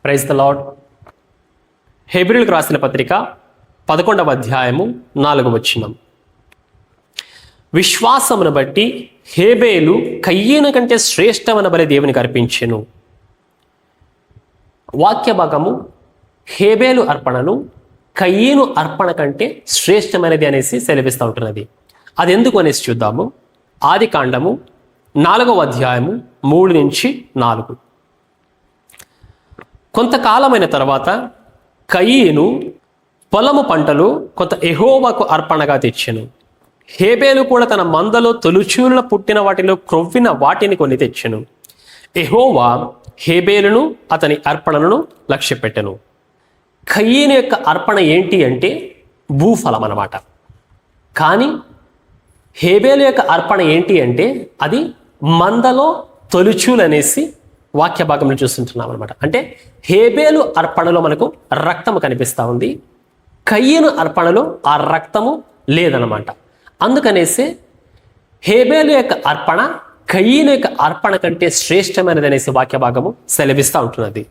Praise the lord. హెబ్రీయులకు రాసిన పత్రిక 11వ అధ్యాయము 4వ వచనం. విశ్వాసమును బట్టి హేబేలు కయ్యను కంటే శ్రేష్టమైన బలి దేవునికి అర్పించెను. వాక్య భాగము హేబేలు అర్పణను కయ్యను అర్పణ కంటే శ్రేష్టమైనది అనేసి సెలవిస్తూ ఉంటున్నది. అది ఎందుకు అనేసి చూద్దాము. ఆది కాండము 4వ అధ్యాయము 3 నుంచి 4. కొంతకాలమైన తర్వాత కయీను పొలము పంటలు కొంత యెహోవాకు అర్పణగా తెచ్చెను. హేబేలు కూడా తన మందలో తొలిచూలున పుట్టిన వాటిలో క్రొవ్విన వాటిని కొన్ని తెచ్చెను. యెహోవా హేబేలును అతని అర్పణలను లక్ష్యపెట్టెను. కయీను యొక్క అర్పణ ఏంటి అంటే భూఫలం అన్నమాట. కానీ హేబేలు యొక్క అర్పణ ఏంటి అంటే అది మందలో తొలిచూలు అనేసి వాక్య భాగంలో చూస్తుంటున్నాం అనమాట. అంటే హేబేలు అర్పణలో మనకు రక్తము కనిపిస్తూ ఉంది, కయ్యను అర్పణలో ఆ రక్తము లేదనమాట. అందుకనేసి హేబేలు యొక్క అర్పణ కయ్యను యొక్క అర్పణ కంటే శ్రేష్టమైనది అనేసి వాక్య భాగము సెలవిస్తూ ఉంటున్నది.